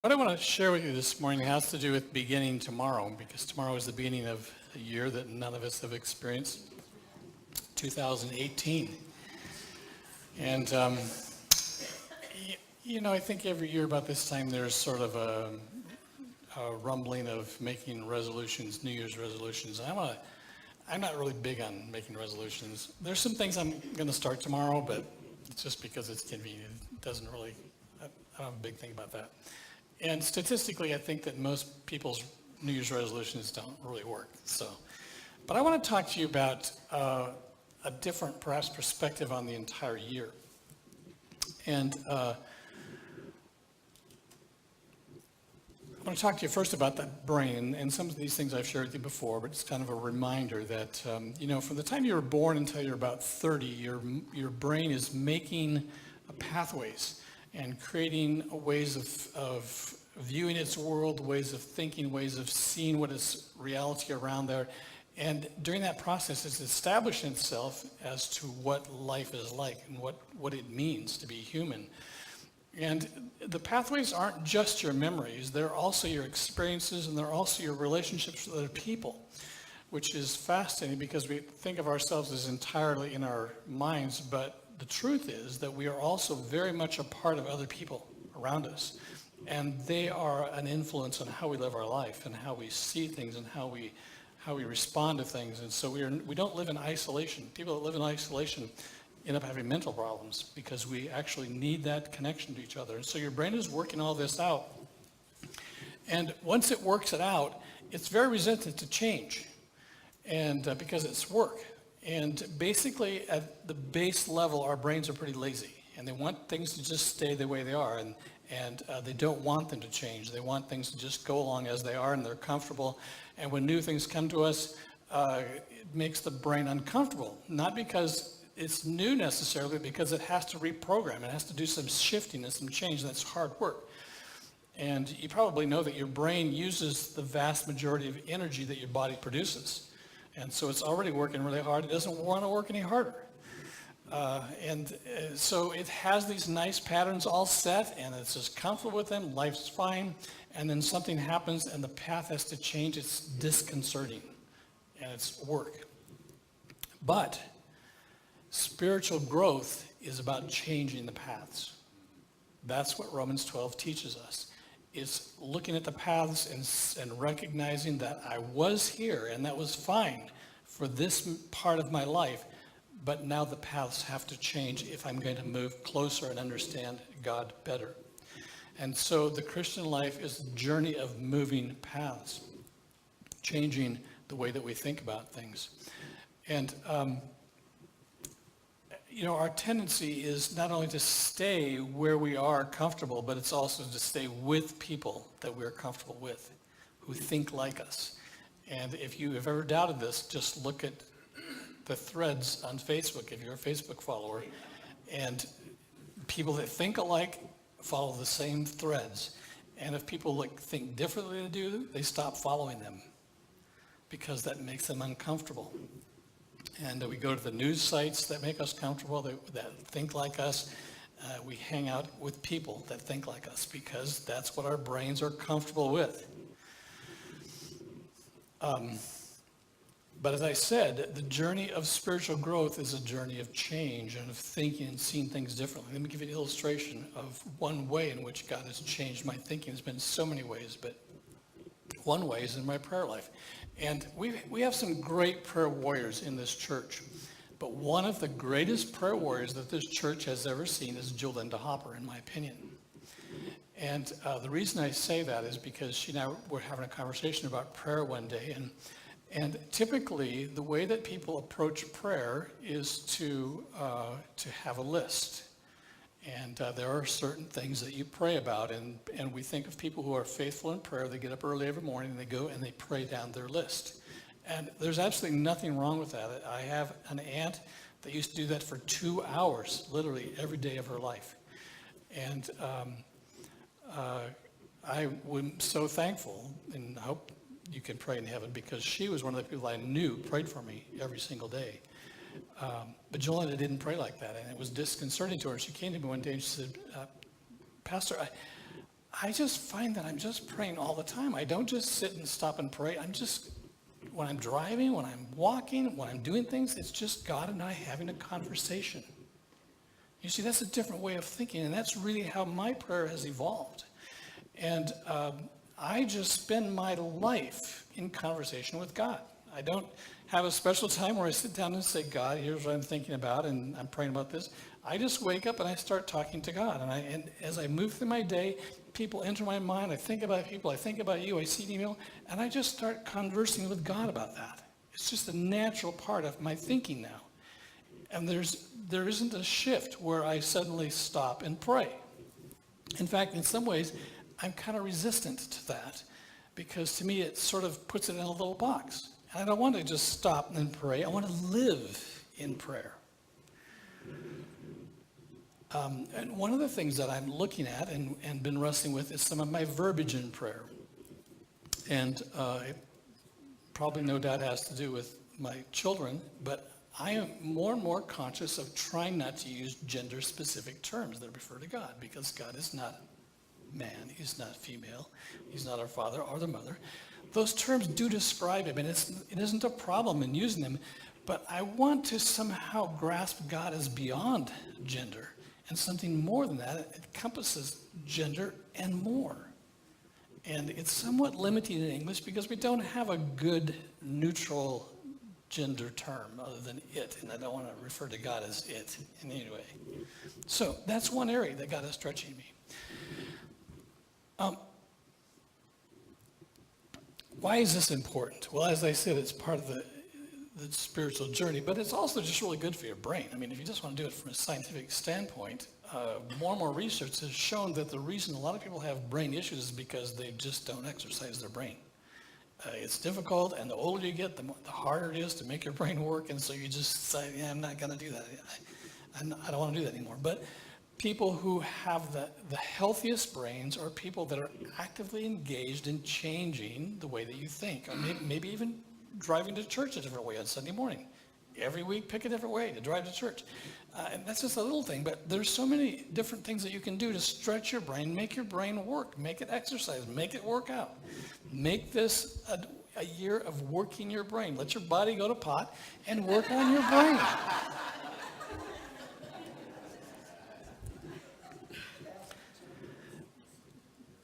What I want to share with you this morning has to do with beginning tomorrow, because tomorrow is the beginning of a year that none of us have experienced, 2018. And, I think every year about this time there's sort of a rumbling of making resolutions, New Year's resolutions. I'm not really big on making resolutions. There's some things I'm going to start tomorrow, but it's just because it's convenient. It doesn't really, I don't have a big thing about that. And statistically, I think that most people's New Year's resolutions don't really work. But I want to talk to you about a different, perhaps, perspective on the entire year. And I want to talk to you first about that brain. And some of these things I've shared with you before, but it's kind of a reminder that, from the time you were born until you're about 30, your brain is making pathways and creating ways of viewing its world, ways of thinking, ways of seeing what is reality around there. And during that process, it's establishing itself as to what life is like and what it means to be human. And the pathways aren't just your memories, they're also your experiences, and they're also your relationships with other people, which is fascinating because we think of ourselves as entirely in our minds, but the truth is that we are also very much a part of other people around us. And they are an influence on how we live our life and how we see things and how we respond to things. And so we don't live in isolation. People that live in isolation end up having mental problems because we actually need that connection to each other. And so your brain is working all this out. And once it works it out, it's very resistant to change, and because it's work. And basically, at the base level, our brains are pretty lazy, and they want things to just stay the way they are, and they don't want them to change. They want things to just go along as they are, and they're comfortable. And when new things come to us, it makes the brain uncomfortable, not because it's new necessarily, but because it has to reprogram. It has to do some shifting and some change, and that's hard work. And you probably know that your brain uses the vast majority of energy that your body produces. And so it's already working really hard. It doesn't want to work any harder. So it has these nice patterns all set, and it's just comfortable with them. Life's fine. And then something happens, and the path has to change. It's disconcerting, and it's work. But spiritual growth is about changing the paths. That's what Romans 12 teaches us. Is looking at the paths and recognizing that I was here and that was fine for this part of my life, but now the paths have to change if I'm going to move closer and understand God better. And so the Christian life is a journey of moving paths, changing the way that we think about things. And our tendency is not only to stay where we are comfortable, but it's also to stay with people that we're comfortable with, who think like us. And if you have ever doubted this, just look at the threads on Facebook, if you're a Facebook follower, and people that think alike follow the same threads. And if people think differently than they do, they stop following them because that makes them uncomfortable. And we go to the news sites that make us comfortable, that think like us. We hang out with people that think like us because that's what our brains are comfortable with. But as I said, the journey of spiritual growth is a journey of change and of thinking and seeing things differently. Let me give you an illustration of one way in which God has changed my thinking. There's been so many ways, but one way is in my prayer life. And we have some great prayer warriors in this church. But one of the greatest prayer warriors that this church has ever seen is Jolinda Hopper, in my opinion. And the reason I say that is because she and I were having a conversation about prayer one day. And typically, the way that people approach prayer is to have a list. And there are certain things that you pray about, and we think of people who are faithful in prayer. They get up early every morning, and they go and they pray down their list. And there's absolutely nothing wrong with that. I have an aunt that used to do that for 2 hours, literally every day of her life. And I am so thankful, and I hope you can pray in heaven, because she was one of the people I knew prayed for me every single day. But Jolinda didn't pray like that, and it was disconcerting to her. She came to me one day and she said, Pastor, I just find that I'm just praying all the time. I don't just sit and stop and pray. When I'm driving, when I'm walking, when I'm doing things, it's just God and I having a conversation. You see, that's a different way of thinking, and that's really how my prayer has evolved. And I just spend my life in conversation with God. I don't have a special time where I sit down and say, God, here's what I'm thinking about, and I'm praying about this. I just wake up and I start talking to God. And as I move through my day, people enter my mind. I think about people. I think about you. I see an email, and I just start conversing with God about that. It's just a natural part of my thinking now. And there isn't a shift where I suddenly stop and pray. In fact, in some ways, I'm kind of resistant to that because to me it sort of puts it in a little box. And I don't want to just stop and pray. I want to live in prayer. And one of the things that I'm looking at and been wrestling with is some of my verbiage in prayer. And it probably no doubt has to do with my children, but I am more and more conscious of trying not to use gender-specific terms that refer to God, because God is not man, he's not female, he's not our father or the mother. Those terms do describe him, and it isn't a problem in using them, but I want to somehow grasp God as beyond gender, and something more than that. It encompasses gender and more. And it's somewhat limiting in English because we don't have a good neutral gender term other than it, and I don't want to refer to God as it in any way. So that's one area that God is stretching me. Why is this important? Well, as I said, it's part of the spiritual journey, but it's also just really good for your brain. I mean, if you just want to do it from a scientific standpoint, more and more research has shown that the reason a lot of people have brain issues is because they just don't exercise their brain. It's difficult, and the older you get, the harder it is to make your brain work, and so you just say, yeah, I'm not going to do that. I don't want to do that anymore. But people who have the healthiest brains are people that are actively engaged in changing the way that you think, or maybe even driving to church a different way on Sunday morning. Every week, pick a different way to drive to church. And that's just a little thing, but there's so many different things that you can do to stretch your brain, make your brain work, make it exercise, make it work out. Make this a year of working your brain. Let your body go to pot and work on your brain.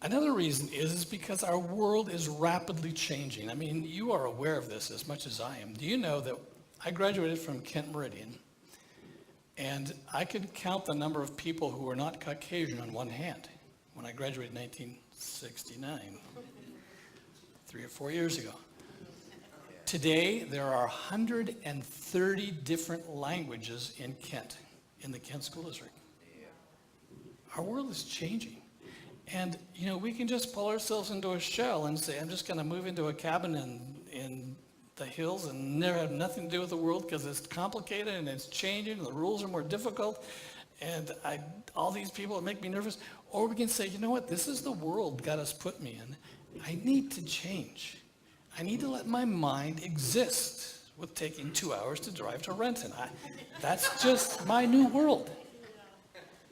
Another reason is because our world is rapidly changing. I mean, you are aware of this as much as I am. Do you know that I graduated from Kent Meridian, and I could count the number of people who were not Caucasian on one hand when I graduated in 1969, 3 or 4 years ago. Today, there are 130 different languages in Kent, in the Kent School District. Our world is changing. And, you know, we can just pull ourselves into a shell and say, I'm just going to move into a cabin in the hills and never have nothing to do with the world because it's complicated and it's changing and the rules are more difficult and all these people make me nervous. Or we can say, you know what, this is the world God has put me in. I need to change. I need to let my mind exist with taking 2 hours to drive to Renton. That's just my new world.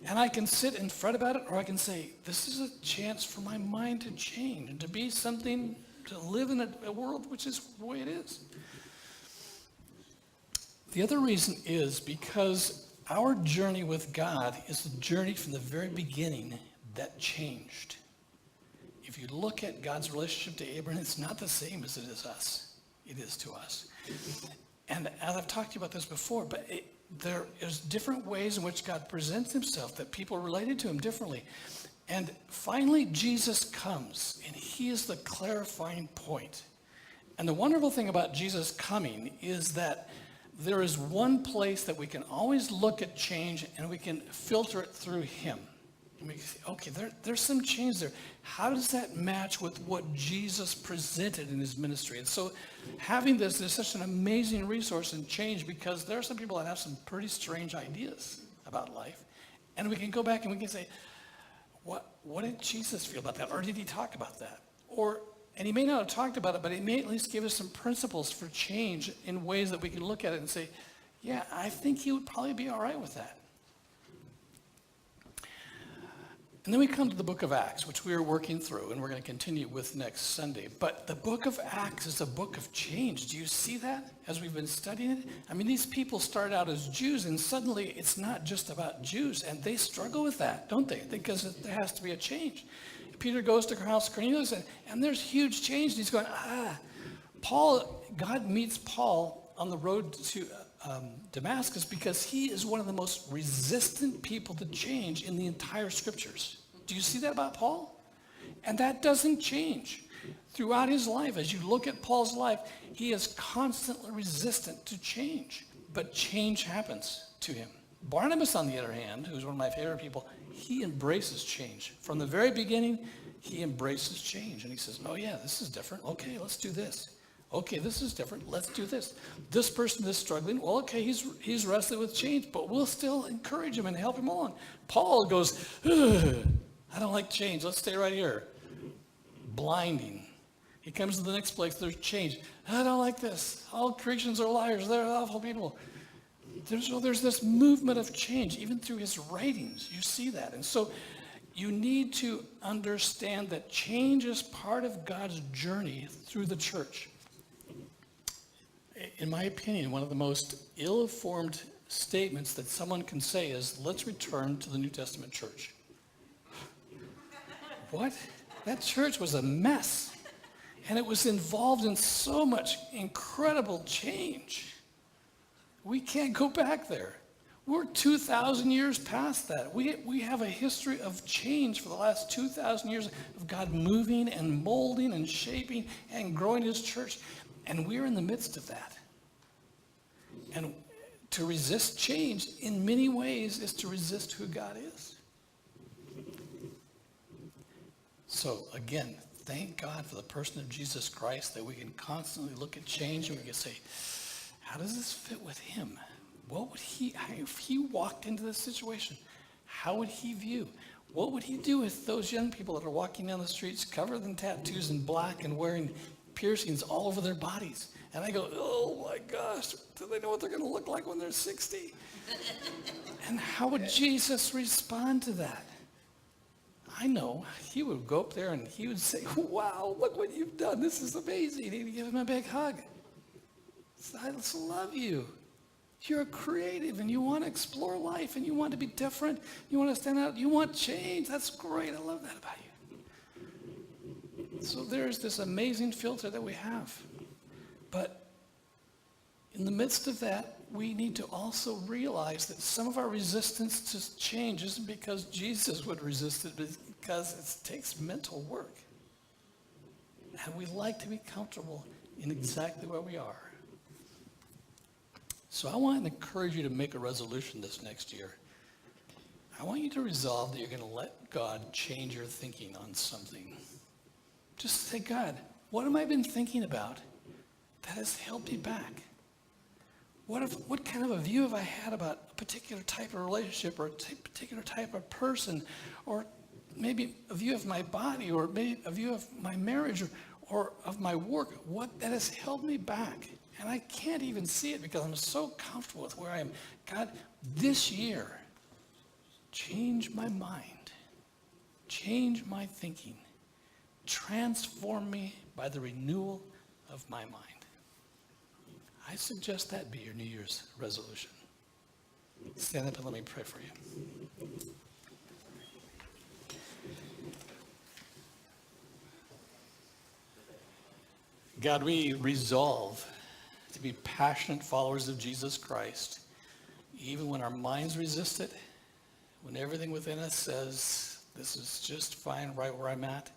And I can sit and fret about it, or I can say, this is a chance for my mind to change and to be something, to live in a world which is the way it is. The other reason is because our journey with God is a journey from the very beginning that changed. If you look at God's relationship to Abraham, it's not the same as it is us. It is to us. And as I've talked to you about this before, but there is different ways in which God presents himself that people related to him differently. And finally, Jesus comes, and he is the clarifying point. And the wonderful thing about Jesus coming is that there is one place that we can always look at change, and we can filter it through him. And we can say, okay, there's some change there. How does that match with what Jesus presented in his ministry? And so having this is such an amazing resource in change, because there are some people that have some pretty strange ideas about life. And we can go back and we can say, what did Jesus feel about that? Or did he talk about that? And he may not have talked about it, but he may at least give us some principles for change in ways that we can look at it and say, yeah, I think he would probably be all right with that. And then we come to the book of Acts, which we are working through, and we're going to continue with next Sunday. But the book of Acts is a book of change. Do you see that as we've been studying it? I mean, these people started out as Jews, and suddenly it's not just about Jews, and they struggle with that, don't they? Because there has to be a change. Peter goes to house Cornelius, and there's huge change, and he's going, God meets Paul on the road to Damascus because he is one of the most resistant people to change in the entire scriptures. Do you see that about Paul? And that doesn't change. Throughout his life, as you look at Paul's life, he is constantly resistant to change. But change happens to him. Barnabas, on the other hand, who's one of my favorite people, he embraces change. From the very beginning, he embraces change. And he says, oh yeah, this is different. Okay, let's do this. Okay, this is different. Let's do this. This person is struggling. Well, okay, he's wrestling with change, but we'll still encourage him and help him along. Paul goes, I don't like change. Let's stay right here. Blinding. He comes to the next place. There's change. I don't like this. All Christians are liars. They're awful people. There's this movement of change, even through his writings. You see that. And so you need to understand that change is part of God's journey through the church. In my opinion, one of the most ill-informed statements that someone can say is, let's return to the New Testament church. What? That church was a mess. And it was involved in so much incredible change. We can't go back there. We're 2,000 years past that. We have a history of change for the last 2,000 years of God moving and molding and shaping and growing his church. And we're in the midst of that. And to resist change in many ways is to resist who God is. So again, thank God for the person of Jesus Christ that we can constantly look at change and we can say, how does this fit with him? What would if he walked into this situation, how would he view? What would he do with those young people that are walking down the streets covered in tattoos and black and wearing piercings all over their bodies? And I go, oh my gosh, do they know what they're going to look like when they're 60? And how would Jesus respond to that? I know he would go up there and he would say, wow, look what you've done. This is amazing. And he'd give him a big hug. I just love you. You're creative and you want to explore life and you want to be different. You want to stand out. You want change. That's great. I love that about you. So there's this amazing filter that we have. But in the midst of that, we need to also realize that some of our resistance to change isn't because Jesus would resist it, but because it takes mental work. And we like to be comfortable in exactly where we are. So I want to encourage you to make a resolution this next year. I want you to resolve that you're going to let God change your thinking on something. Just say, God, what have I been thinking about that has held me back? What kind of a view have I had about a particular type of relationship or a particular type of person, or maybe a view of my body, or maybe a view of my marriage, or of my work? What that has held me back? And I can't even see it because I'm so comfortable with where I am. God, this year, change my mind, change my thinking, transform me by the renewal of my mind. I suggest that be your New Year's resolution. Stand up and let me pray for you. God, we resolve to be passionate followers of Jesus Christ, even when our minds resist it, when everything within us says, this is just fine right where I'm at.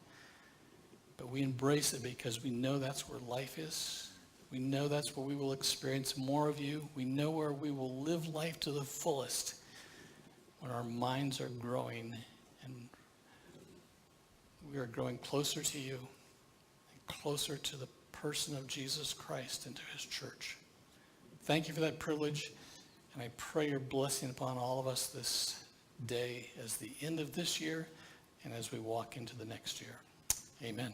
But we embrace it because we know that's where life is. We know that's where we will experience more of you. We know where we will live life to the fullest when our minds are growing and we are growing closer to you and closer to the person of Jesus Christ and to his church. Thank you for that privilege, and I pray your blessing upon all of us this day as the end of this year and as we walk into the next year. Amen.